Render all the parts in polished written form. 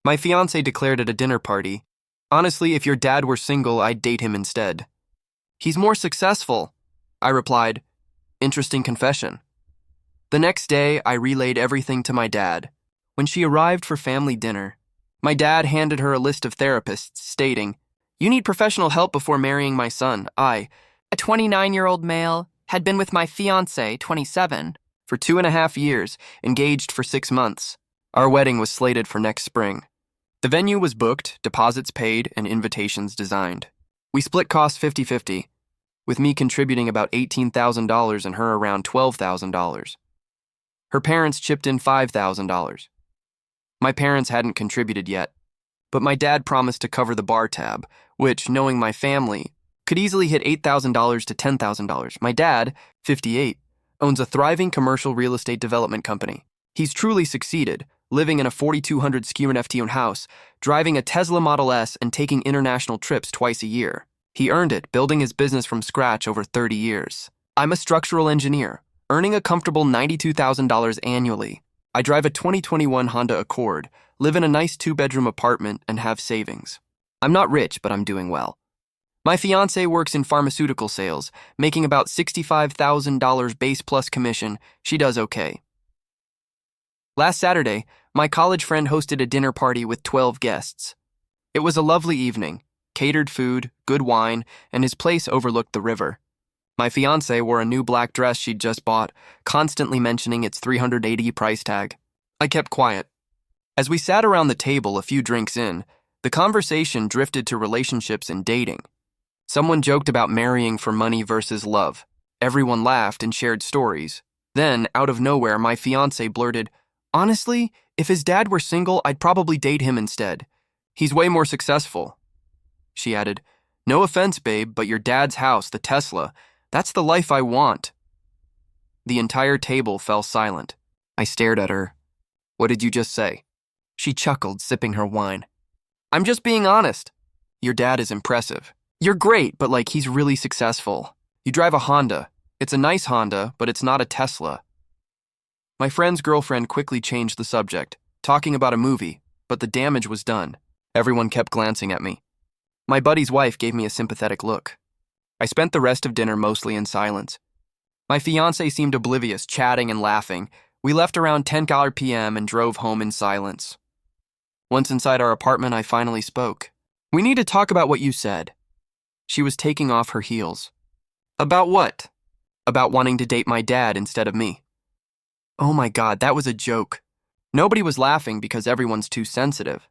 My fiancé declared at a dinner party, "Honestly, if your dad were single, I'd date him instead." "He's more successful," I replied. Interesting confession. The next day, I relayed everything to my dad. When she arrived for family dinner, my dad handed her a list of therapists, stating, "You need professional help before marrying my son." I, a 29-year-old male, had been with my fiancée, 27, for 2.5 years, engaged for 6 months. Our wedding was slated for next spring. The venue was booked, deposits paid, and invitations designed. We split costs 50-50, with me contributing about $18,000 and her around $12,000. Her parents chipped in $5,000. My parents hadn't contributed yet, but my dad promised to cover the bar tab, which, knowing my family, could easily hit $8,000 to $10,000. My dad, 58, owns a thriving commercial real estate development company. He's truly succeeded, living in a 4,200 square FT house, driving a Tesla Model S, and taking international trips twice a year. He earned it, building his business from scratch over 30 years. I'm a structural engineer, earning a comfortable $92,000 annually. I drive a 2021 Honda Accord, live in a nice 2-bedroom apartment, and have savings. I'm not rich, but I'm doing well. My fiancé works in pharmaceutical sales, making about $65,000 base plus commission. She does okay. Last Saturday, my college friend hosted a dinner party with 12 guests. It was a lovely evening, catered food, good wine, and his place overlooked the river. My fiancé wore a new black dress she'd just bought, constantly mentioning its $380 price tag. I kept quiet. As we sat around the table a few drinks in, the conversation drifted to relationships and dating. Someone joked about marrying for money versus love. Everyone laughed and shared stories. Then, out of nowhere, my fiancé blurted, "Honestly, if his dad were single, I'd probably date him instead. He's way more successful." She added, "No offense, babe, but your dad's house, the Tesla, that's the life I want." The entire table fell silent. I stared at her. "What did you just say?" She chuckled, sipping her wine. "I'm just being honest. Your dad is impressive. You're great, but he's really successful. You drive a Honda. It's a nice Honda, but it's not a Tesla." My friend's girlfriend quickly changed the subject, talking about a movie, but the damage was done. Everyone kept glancing at me. My buddy's wife gave me a sympathetic look. I spent the rest of dinner mostly in silence. My fiancé seemed oblivious, chatting and laughing. We left around 10 p.m. and drove home in silence. Once inside our apartment, I finally spoke. "We need to talk about what you said." She was taking off her heels. "About what?" "About wanting to date my dad instead of me." Oh my God, that was a joke. Nobody was laughing because everyone's too sensitive.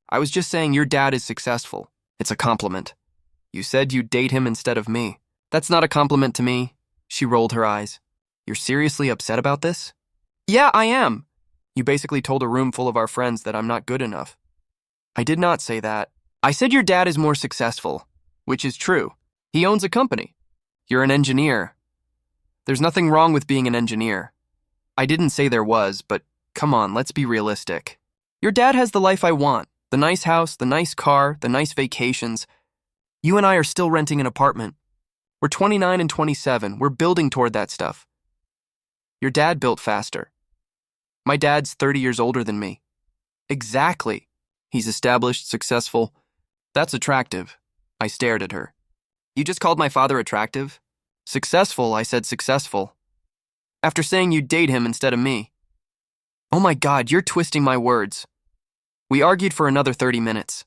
I was just saying your dad is successful. It's a compliment. "You said you'd date him instead of me." "That's not a compliment to me." She rolled her eyes. "You're seriously upset about this?" "Yeah, I am." "You basically told a room full of our friends that I'm not good enough." "I did not say that. I said your dad is more successful, which is true. He owns a company. You're an engineer. There's nothing wrong with being an engineer." I didn't say there was, but come on, let's be realistic. Your dad has the life I want, the nice house, the nice car, the nice vacations. You and I are still renting an apartment. We're 29 and 27. We're building toward that stuff. Your dad built faster. My dad's 30 years older than me. Exactly. He's established, successful. That's attractive. I stared at her. You just called my father attractive? Successful, I said successful. After saying you'd date him instead of me. Oh my God, you're twisting my words. We argued for another 30 minutes.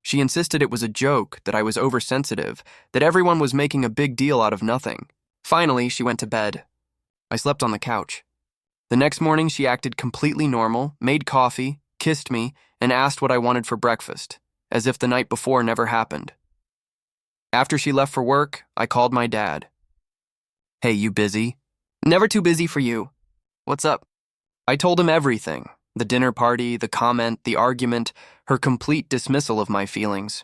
She insisted it was a joke, that I was oversensitive, that everyone was making a big deal out of nothing. Finally, she went to bed. I slept on the couch. The next morning, she acted completely normal, made coffee, kissed me, and asked what I wanted for breakfast, as if the night before never happened. After she left for work, I called my dad. "Hey, you busy?" "Never too busy for you. What's up?" I told him everything. The dinner party, the comment, the argument, her complete dismissal of my feelings.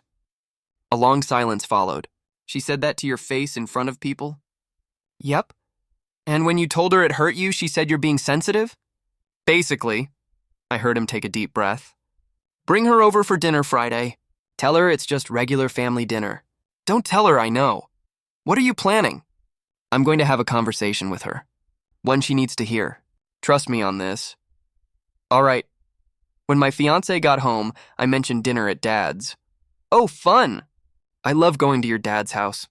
A long silence followed. "She said that to your face in front of people?" "Yep." "And when you told her it hurt you, she said you're being sensitive?" "Basically." I heard him take a deep breath. "Bring her over for dinner Friday. Tell her it's just regular family dinner." "Don't tell her I know." "What are you planning?" "I'm going to have a conversation with her. One she needs to hear. Trust me on this." "All right." When my fiancé got home, I mentioned dinner at Dad's. Oh, fun! I love going to your dad's house.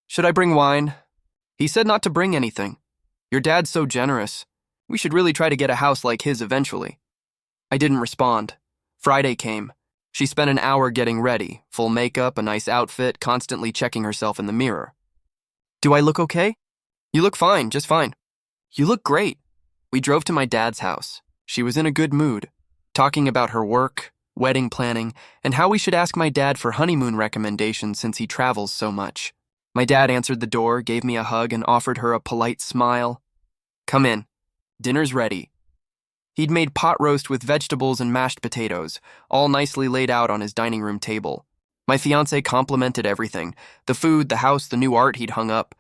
Should I bring wine? He said not to bring anything. Your dad's so generous. We should really try to get a house like his eventually. I didn't respond. Friday came. She spent an hour getting ready, full makeup, a nice outfit, constantly checking herself in the mirror. Do I look okay? You look fine, just fine. You look great. We drove to my dad's house. She was in a good mood, talking about her work, wedding planning, and how we should ask my dad for honeymoon recommendations since he travels so much. My dad answered the door, gave me a hug, and offered her a polite smile. Come in. Dinner's ready. He'd made pot roast with vegetables and mashed potatoes, all nicely laid out on his dining room table. My fiancé complimented everything, the food, the house, the new art he'd hung up.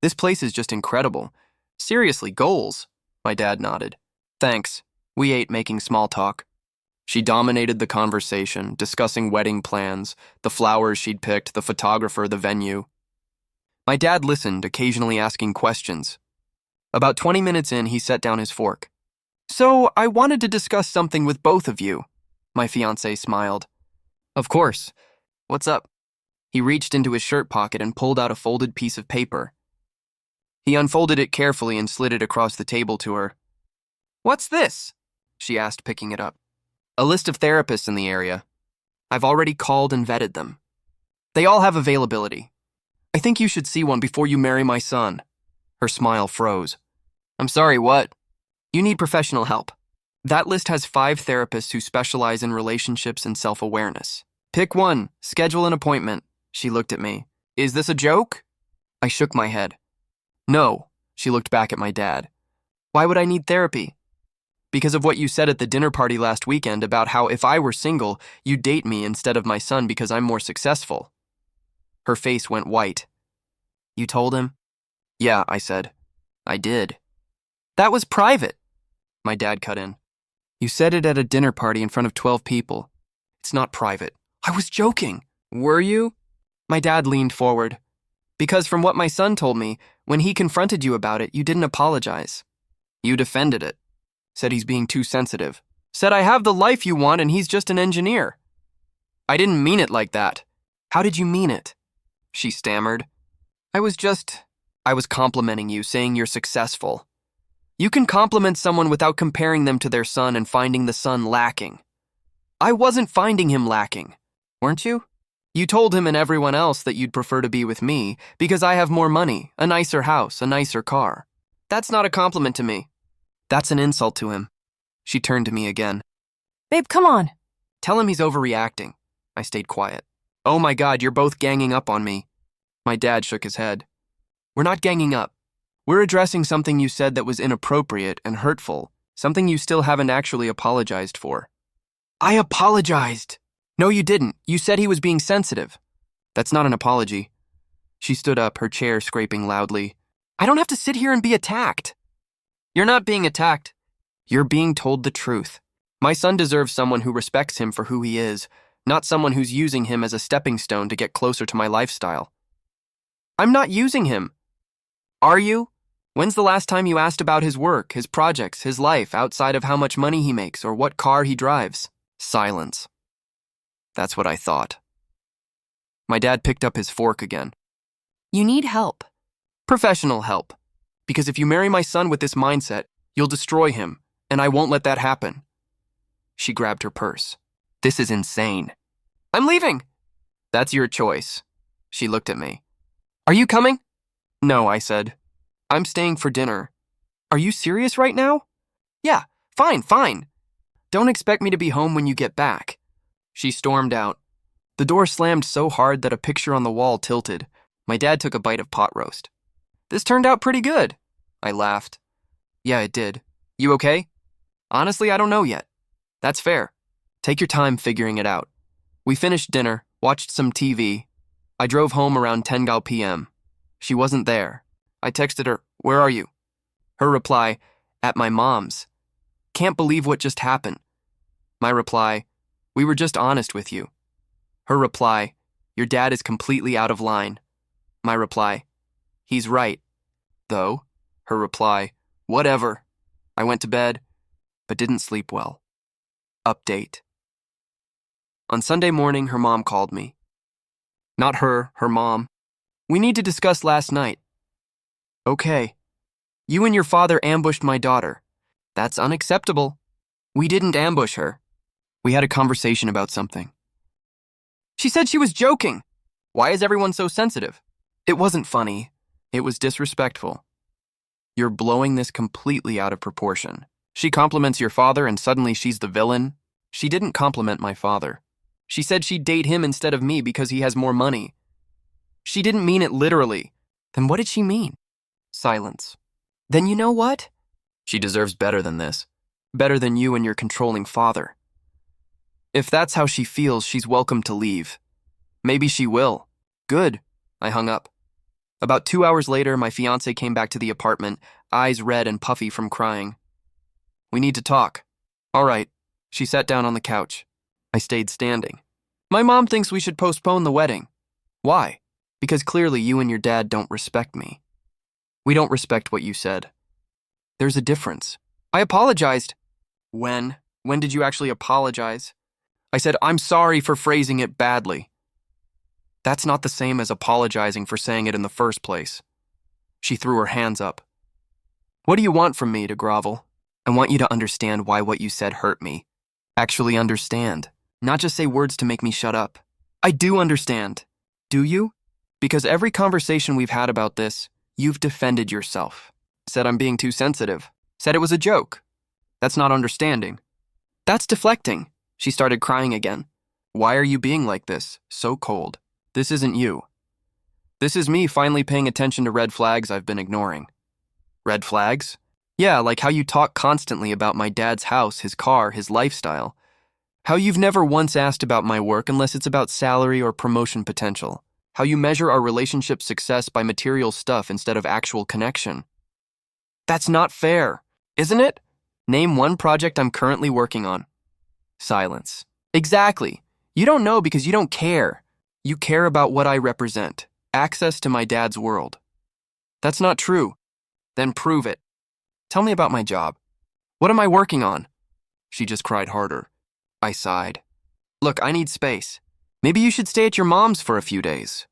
This place is just incredible. Seriously, goals. My dad nodded. Thanks. We ate, making small talk. She dominated the conversation, discussing wedding plans, the flowers she'd picked, the photographer, the venue. My dad listened, occasionally asking questions. About 20 minutes in, he set down his fork. So, I wanted to discuss something with both of you. My fiancé smiled. Of course. What's up? He reached into his shirt pocket and pulled out a folded piece of paper. He unfolded it carefully and slid it across the table to her. What's this? She asked, picking it up. A list of therapists in the area. I've already called and vetted them. They all have availability. I think you should see one before you marry my son. Her smile froze. I'm sorry, what? You need professional help. That list has 5 therapists who specialize in relationships and self-awareness. Pick one, schedule an appointment. She looked at me. Is this a joke? I shook my head. No, she looked back at my dad. Why would I need therapy? Because of what you said at the dinner party last weekend about how if I were single, you'd date me instead of my son because I'm more successful. Her face went white. You told him? Yeah, I said. I did. That was private. My dad cut in. You said it at a dinner party in front of 12 people. It's not private. I was joking. Were you? My dad leaned forward. Because from what my son told me, when he confronted you about it, you didn't apologize. You defended it. Said he's being too sensitive. Said I have the life you want and he's just an engineer. I didn't mean it like that. How did you mean it? She stammered. I was complimenting you, saying you're successful. You can compliment someone without comparing them to their son and finding the son lacking. I wasn't finding him lacking, weren't you? You told him and everyone else that you'd prefer to be with me because I have more money, a nicer house, a nicer car. That's not a compliment to me. That's an insult to him. She turned to me again. Babe, come on. Tell him he's overreacting. I stayed quiet. Oh my God, you're both ganging up on me. My dad shook his head. We're not ganging up. We're addressing something you said that was inappropriate and hurtful, something you still haven't actually apologized for. I apologized. No, you didn't. You said he was being sensitive. That's not an apology. She stood up, her chair scraping loudly. I don't have to sit here and be attacked. You're not being attacked. You're being told the truth. My son deserves someone who respects him for who he is, not someone who's using him as a stepping stone to get closer to my lifestyle. I'm not using him. Are you? When's the last time you asked about his work, his projects, his life, outside of how much money he makes or what car he drives? Silence. That's what I thought. My dad picked up his fork again. You need help. Professional help. Because if you marry my son with this mindset, you'll destroy him, and I won't let that happen. She grabbed her purse. This is insane. I'm leaving. That's your choice. She looked at me. Are you coming? No, I said. I'm staying for dinner. Are you serious right now? Yeah, fine. Don't expect me to be home when you get back. She stormed out. The door slammed so hard that a picture on the wall tilted. My dad took a bite of pot roast. This turned out pretty good. I laughed. Yeah, it did. You okay? Honestly, I don't know yet. That's fair. Take your time figuring it out. We finished dinner, watched some TV. I drove home around 10 p.m. She wasn't there. I texted her, where are you? Her reply, at my mom's. Can't believe what just happened. My reply, we were just honest with you. Her reply, your dad is completely out of line. My reply, he's right. Though, her reply, whatever. I went to bed, but didn't sleep well. Update. On Sunday morning, her mom called me. Not her mom. We need to discuss last night. Okay. You and your father ambushed my daughter. That's unacceptable. We didn't ambush her. We had a conversation about something. She said she was joking. Why is everyone so sensitive? It wasn't funny. It was disrespectful. You're blowing this completely out of proportion. She compliments your father and suddenly she's the villain. She didn't compliment my father. She said she'd date him instead of me because he has more money. She didn't mean it literally. Then what did she mean? Silence. Then you know what? She deserves better than this. Better than you and your controlling father. If that's how she feels, she's welcome to leave. Maybe she will. Good. I hung up. About 2 hours later, my fiancé came back to the apartment, eyes red and puffy from crying. We need to talk. All right. She sat down on the couch. I stayed standing. My mom thinks we should postpone the wedding. Why? Because clearly you and your dad don't respect me. We don't respect what you said. There's a difference. I apologized. When? When did you actually apologize? I said, I'm sorry for phrasing it badly. That's not the same as apologizing for saying it in the first place. She threw her hands up. What do you want from me, to grovel? I want you to understand why what you said hurt me. Actually understand. Not just say words to make me shut up. I do understand. Do you? Because every conversation we've had about this, you've defended yourself. Said I'm being too sensitive. Said it was a joke. That's not understanding. That's deflecting. She started crying again. Why are you being like this? So cold. This isn't you. This is me finally paying attention to red flags I've been ignoring. Red flags? Yeah, like how you talk constantly about my dad's house, his car, his lifestyle. How you've never once asked about my work unless it's about salary or promotion potential. How you measure our relationship success by material stuff instead of actual connection. That's not fair, isn't it? Name one project I'm currently working on. Silence. Exactly. You don't know because you don't care. You care about what I represent. Access to my dad's world. That's not true. Then prove it. Tell me about my job. What am I working on? She just cried harder. I sighed. Look, I need space. Maybe you should stay at your mom's for a few days.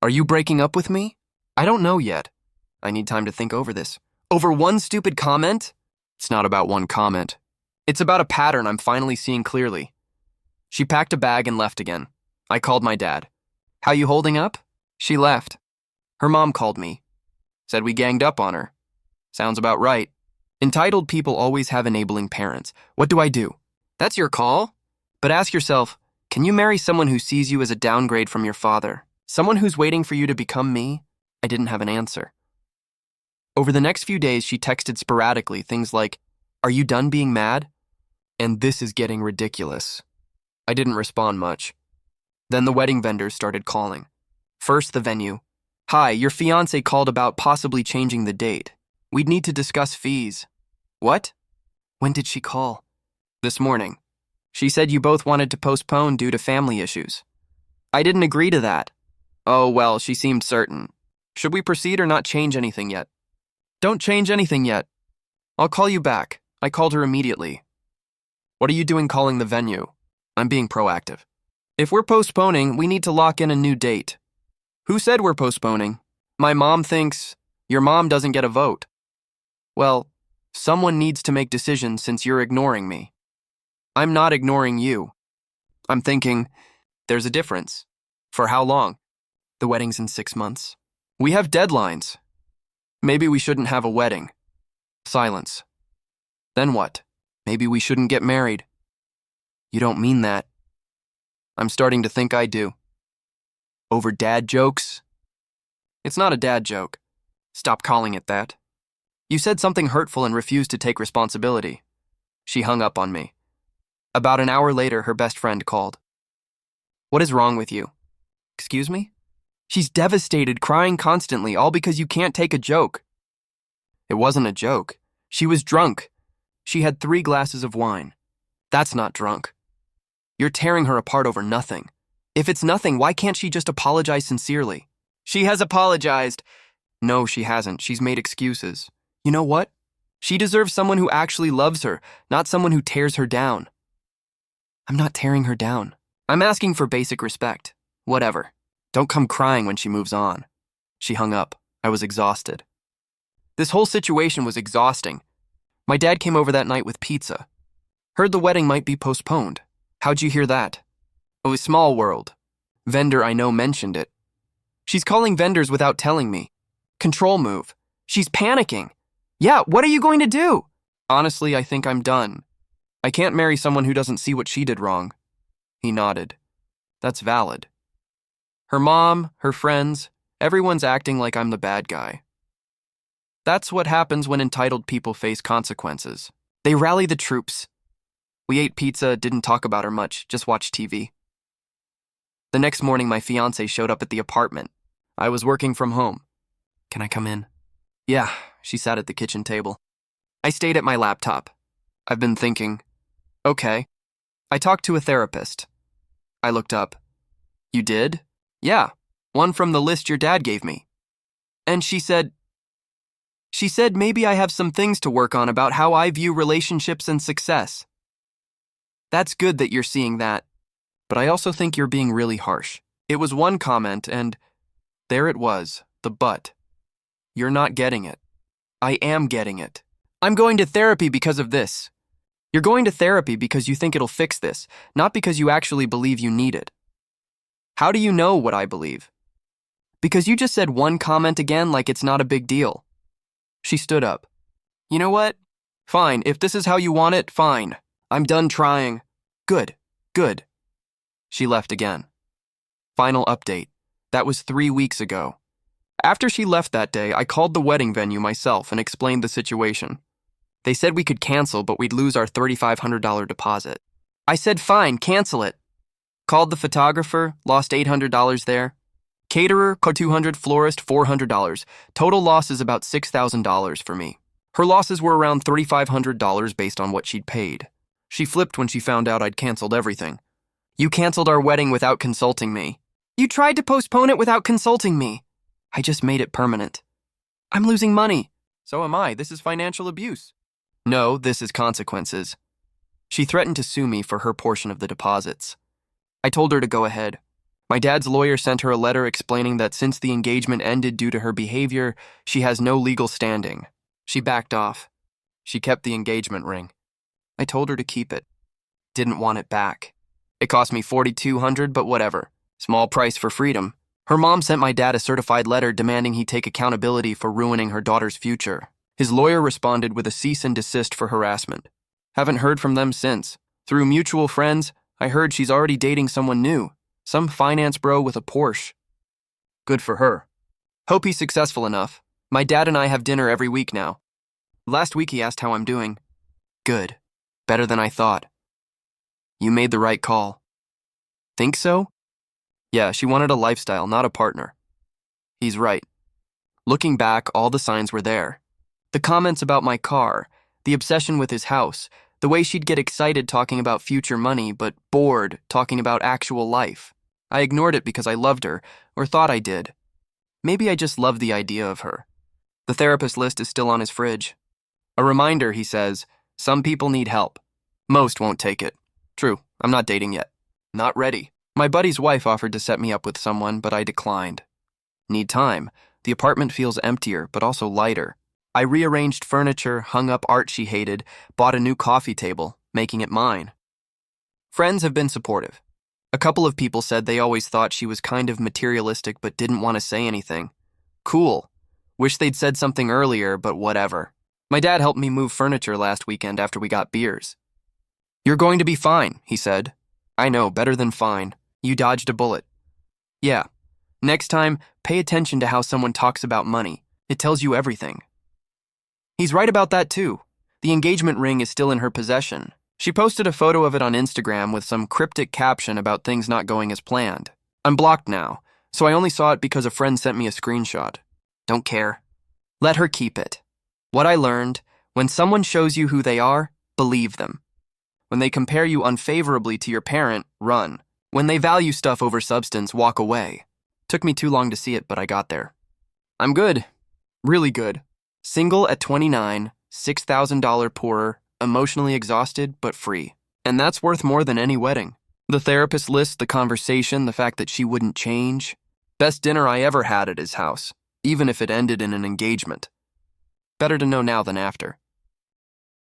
Are you breaking up with me? I don't know yet. I need time to think over this. Over one stupid comment? It's not about one comment. It's about a pattern I'm finally seeing clearly. She packed a bag and left again. I called my dad. How you holding up? She left. Her mom called me. Said we ganged up on her. Sounds about right. Entitled people always have enabling parents. What do I do? That's your call. But ask yourself, can you marry someone who sees you as a downgrade from your father? Someone who's waiting for you to become me? I didn't have an answer. Over the next few days, she texted sporadically things like, are you done being mad? And this is getting ridiculous. I didn't respond much. Then the wedding vendors started calling. First, the venue. Hi, your fiancé called about possibly changing the date. We'd need to discuss fees. What? When did she call? This morning. She said you both wanted to postpone due to family issues. I didn't agree to that. Oh, well, she seemed certain. Should we proceed or not change anything yet? Don't change anything yet. I'll call you back. I called her immediately. What are you doing calling the venue? I'm being proactive. If we're postponing, we need to lock in a new date. Who said we're postponing? My mom thinks your mom doesn't get a vote. Well, someone needs to make decisions since you're ignoring me. I'm not ignoring you. I'm thinking, there's a difference. For how long? The wedding's in 6 months. We have deadlines. Maybe we shouldn't have a wedding. Silence. Then what? Maybe we shouldn't get married. You don't mean that. I'm starting to think I do. Over dad jokes? It's not a dad joke. Stop calling it that. You said something hurtful and refused to take responsibility. She hung up on me. About an hour later, her best friend called. What is wrong with you? Excuse me? She's devastated, crying constantly, all because you can't take a joke. It wasn't a joke. She was drunk. She had 3 glasses of wine. That's not drunk. You're tearing her apart over nothing. If it's nothing, why can't she just apologize sincerely? She has apologized. No, she hasn't. She's made excuses. You know what? She deserves someone who actually loves her, not someone who tears her down. I'm not tearing her down. I'm asking for basic respect. Whatever. Don't come crying when she moves on. She hung up. I was exhausted. This whole situation was exhausting. My dad came over that night with pizza. Heard the wedding might be postponed. How'd you hear that? Oh, a small world. Vendor I know mentioned it. She's calling vendors without telling me. Control move. She's panicking. Yeah, what are you going to do? Honestly, I think I'm done. I can't marry someone who doesn't see what she did wrong. He nodded. That's valid. Her mom, her friends, everyone's acting like I'm the bad guy. That's what happens when entitled people face consequences. They rally the troops. We ate pizza, didn't talk about her much, just watched TV. The next morning, my fiancée showed up at the apartment. I was working from home. Can I come in? Yeah, she sat at the kitchen table. I stayed at my laptop. I've been thinking. Okay. I talked to a therapist. I looked up. You did? Yeah, one from the list your dad gave me. And she said maybe I have some things to work on about how I view relationships and success. That's good that you're seeing that, but I also think you're being really harsh. It was one comment and there it was, the but. You're not getting it. I am getting it. I'm going to therapy because of this. You're going to therapy because you think it'll fix this, not because you actually believe you need it. How do you know what I believe? Because you just said one comment again like it's not a big deal. She stood up. You know what? Fine, if this is how you want it, fine. I'm done trying. Good. She left again. Final update. That was 3 weeks ago. After she left that day, I called the wedding venue myself and explained the situation. They said we could cancel, but we'd lose our $3,500 deposit. I said, fine, cancel it. Called the photographer, lost $800 there. Caterer, $200, florist, $400. Total loss is about $6,000 for me. Her losses were around $3,500 based on what she'd paid. She flipped when she found out I'd canceled everything. You canceled our wedding without consulting me. You tried to postpone it without consulting me. I just made it permanent. I'm losing money. So am I. This is financial abuse. No, this is consequences. She threatened to sue me for her portion of the deposits. I told her to go ahead. My dad's lawyer sent her a letter explaining that since the engagement ended due to her behavior, she has no legal standing. She backed off. She kept the engagement ring. I told her to keep it. Didn't want it back. It cost me $4,200, but whatever. Small price for freedom. Her mom sent my dad a certified letter demanding he take accountability for ruining her daughter's future. His lawyer responded with a cease and desist for harassment. Haven't heard from them since. Through mutual friends, I heard she's already dating someone new. Some finance bro with a Porsche. Good for her. Hope he's successful enough. My dad and I have dinner every week now. Last week he asked how I'm doing. Good. Better than I thought. You made the right call. Think so? Yeah, she wanted a lifestyle, not a partner. He's right. Looking back, all the signs were there. The comments about my car, the obsession with his house, the way she'd get excited talking about future money, but bored talking about actual life. I ignored it because I loved her, or thought I did. Maybe I just loved the idea of her. The therapist list is still on his fridge. A reminder, he says, some people need help. Most won't take it. True, I'm not dating yet. Not ready. My buddy's wife offered to set me up with someone, but I declined. Need time. The apartment feels emptier, but also lighter. I rearranged furniture, hung up art she hated, bought a new coffee table, making it mine. Friends have been supportive. A couple of people said they always thought she was kind of materialistic but didn't want to say anything. Cool. Wish they'd said something earlier, but whatever. My dad helped me move furniture last weekend after we got beers. You're going to be fine, he said. I know, better than fine. You dodged a bullet. Yeah. Next time, pay attention to how someone talks about money. It tells you everything. He's right about that too. The engagement ring is still in her possession. She posted a photo of it on Instagram with some cryptic caption about things not going as planned. I'm blocked now, so I only saw it because a friend sent me a screenshot. Don't care. Let her keep it. What I learned, when someone shows you who they are, believe them. When they compare you unfavorably to your parent, run. When they value stuff over substance, walk away. Took me too long to see it, but I got there. I'm good. Really good. Single at 29, $6,000 poorer, emotionally exhausted, but free. And that's worth more than any wedding. The therapist lists the conversation, the fact that she wouldn't change. Best dinner I ever had at his house, even if it ended in an engagement. Better to know now than after.